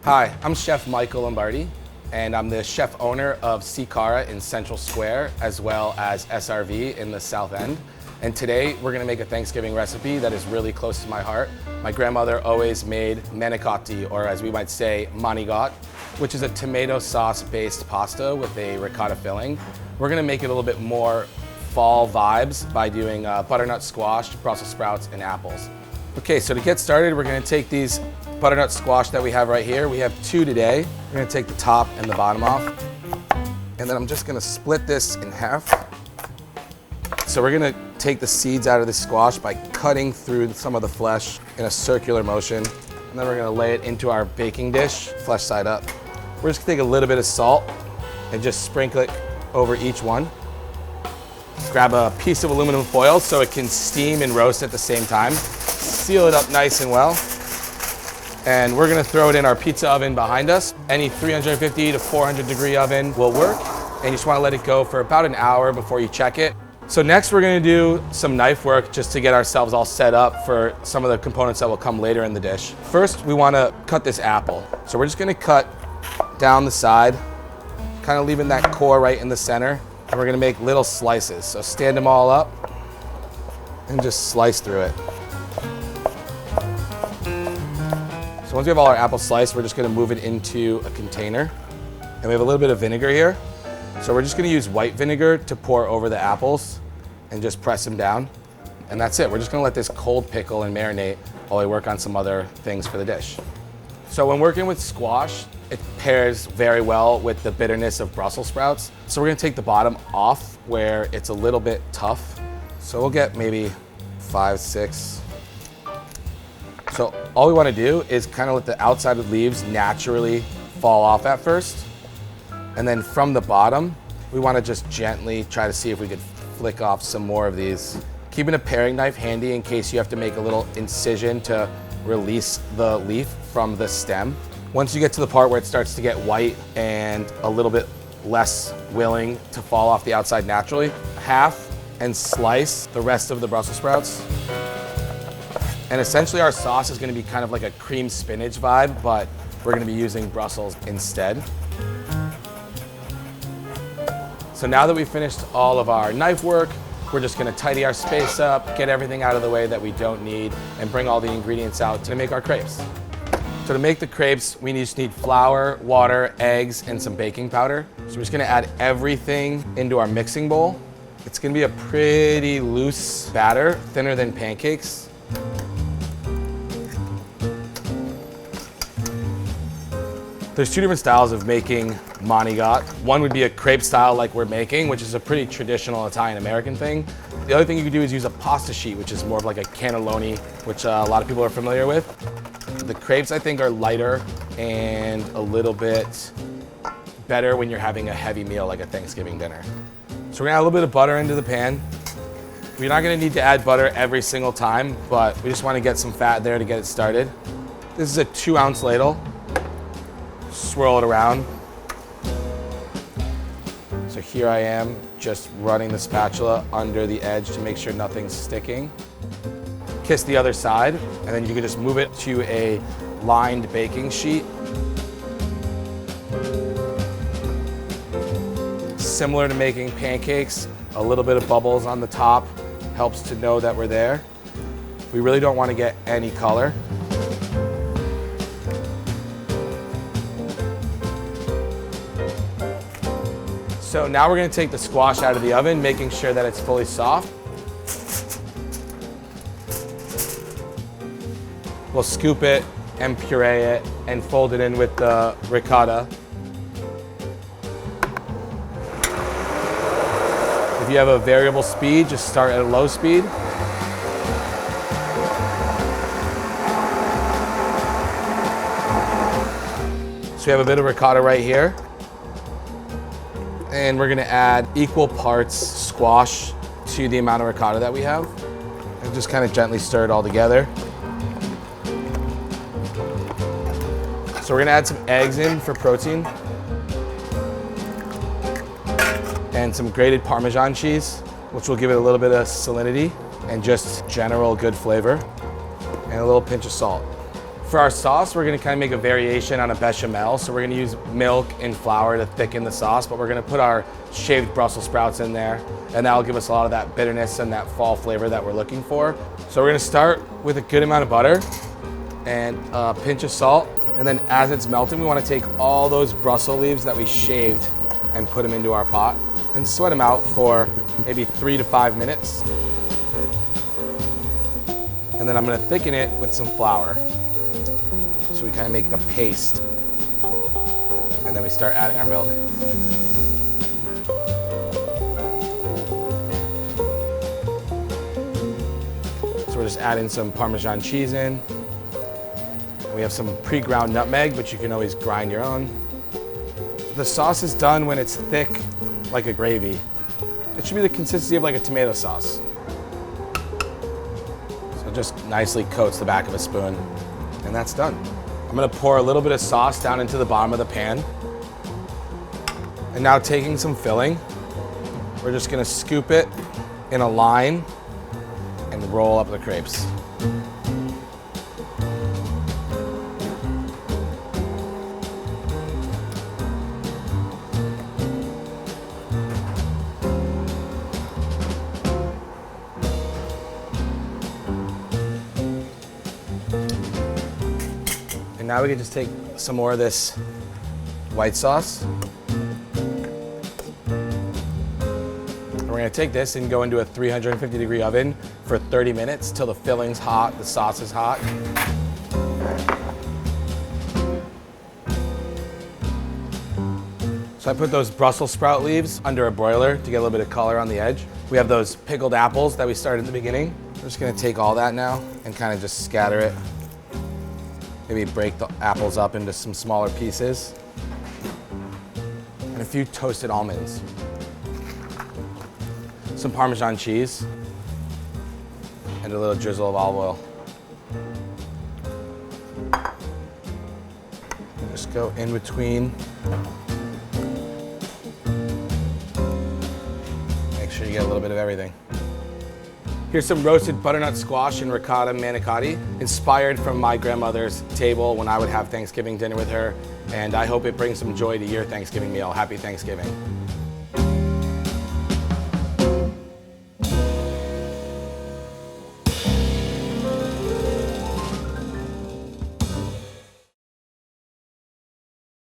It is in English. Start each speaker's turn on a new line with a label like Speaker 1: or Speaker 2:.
Speaker 1: Hi, I'm Chef Michael Lombardi, and I'm the chef owner of Si Cara in Central Square, as well as SRV in the South End. And today we're gonna make a Thanksgiving recipe that is really close to my heart. My grandmother always made Manicotti, or as we might say, Manicotti, which is a tomato sauce-based pasta with a ricotta filling. We're gonna make it a little bit more fall vibes by doing butternut squash, Brussels sprouts, and apples. Okay, so to get started, we're gonna take these butternut squash that we have right here. We have 2 today. We're gonna take the top and the bottom off. And then I'm just gonna split this in half. So we're gonna take the seeds out of the squash by cutting through some of the flesh in a circular motion. And then we're gonna lay it into our baking dish, flesh side up. We're just gonna take a little bit of salt and just sprinkle it over each one. Grab a piece of aluminum foil so it can steam and roast at the same time. Seal it up nice and well. And we're gonna throw it in our pizza oven behind us. Any 350 to 400 degree oven will work. And you just wanna let it go for about an hour before you check it. So next we're gonna do some knife work just to get ourselves all set up for some of the components that will come later in the dish. First, we wanna cut this apple. So we're just gonna cut down the side, kind of leaving that core right in the center. And we're gonna make little slices. So stand them all up and just slice through it. So once we have all our apples sliced, we're just gonna move it into a container. And we have a little bit of vinegar here. So we're just gonna use white vinegar to pour over the apples and just press them down. And that's it. We're just gonna let this cold pickle and marinate while we work on some other things for the dish. So when working with squash, it pairs very well with the bitterness of Brussels sprouts. So we're gonna take the bottom off where it's a little bit tough. So we'll get maybe 5, 6. So all we wanna do is kind of let the outside of the leaves naturally fall off at first. And then from the bottom, we wanna just gently try to see if we could flick off some more of these. Keeping a paring knife handy in case you have to make a little incision to release the leaf from the stem. Once you get to the part where it starts to get white and a little bit less willing to fall off the outside naturally, half and slice the rest of the Brussels sprouts. And essentially our sauce is gonna be kind of like a cream spinach vibe, but we're gonna be using Brussels instead. So now that we've finished all of our knife work, we're just gonna tidy our space up, get everything out of the way that we don't need, and bring all the ingredients out to make our crepes. So to make the crepes, we just need flour, water, eggs, and some baking powder. So we're just gonna add everything into our mixing bowl. It's gonna be a pretty loose batter, thinner than pancakes. There's 2 different styles of making manicotti. One would be a crepe style like we're making, which is a pretty traditional Italian-American thing. The other thing you could do is use a pasta sheet, which is more of like a cannelloni, which a lot of people are familiar with. The crepes, I think, are lighter and a little bit better when you're having a heavy meal like a Thanksgiving dinner. So we're gonna add a little bit of butter into the pan. We're not gonna need to add butter every single time, but we just wanna get some fat there to get it started. This is a 2-ounce ladle. Swirl it around. So here I am, just running the spatula under the edge to make sure nothing's sticking. Kiss the other side, and then you can just move it to a lined baking sheet. Similar to making pancakes, a little bit of bubbles on the top helps to know that we're there. We really don't want to get any color. So now we're gonna take the squash out of the oven, making sure that it's fully soft. We'll scoop it and puree it and fold it in with the ricotta. If you have a variable speed, just start at a low speed. So we have a bit of ricotta right here. And we're gonna add equal parts squash to the amount of ricotta that we have. And just kind of gently stir it all together. So we're gonna add some eggs in for protein. And some grated Parmesan cheese, which will give it a little bit of salinity and just general good flavor. And a little pinch of salt. For our sauce, we're gonna kind of make a variation on a bechamel. So we're gonna use milk and flour to thicken the sauce, but we're gonna put our shaved Brussels sprouts in there, and that'll give us a lot of that bitterness and that fall flavor that we're looking for. So we're gonna start with a good amount of butter and a pinch of salt. And then as it's melting, we wanna take all those Brussels leaves that we shaved and put them into our pot and sweat them out for maybe 3 to 5 minutes. And then I'm gonna thicken it with some flour. So we kind of make a paste, and then we start adding our milk. So we're just adding some Parmesan cheese in. We have some pre-ground nutmeg, but you can always grind your own. The sauce is done when it's thick, like a gravy. It should be the consistency of like a tomato sauce. So it just nicely coats the back of a spoon, and that's done. I'm gonna pour a little bit of sauce down into the bottom of the pan. And now taking some filling, we're just gonna scoop it in a line and roll up the crepes. And now we can just take some more of this white sauce. And we're gonna take this and go into a 350-degree oven for 30 minutes till the filling's hot, the sauce is hot. So I put those Brussels sprout leaves under a broiler to get a little bit of color on the edge. We have those pickled apples that we started in the beginning. We're just gonna take all that now and kind of just scatter it. Maybe break the apples up into some smaller pieces. And a few toasted almonds. Some Parmesan cheese. And a little drizzle of olive oil. Just go in between. Make sure you get a little bit of everything. Here's some roasted butternut squash and ricotta manicotti, inspired from my grandmother's table when I would have Thanksgiving dinner with her, and I hope it brings some joy to your Thanksgiving meal. Happy Thanksgiving.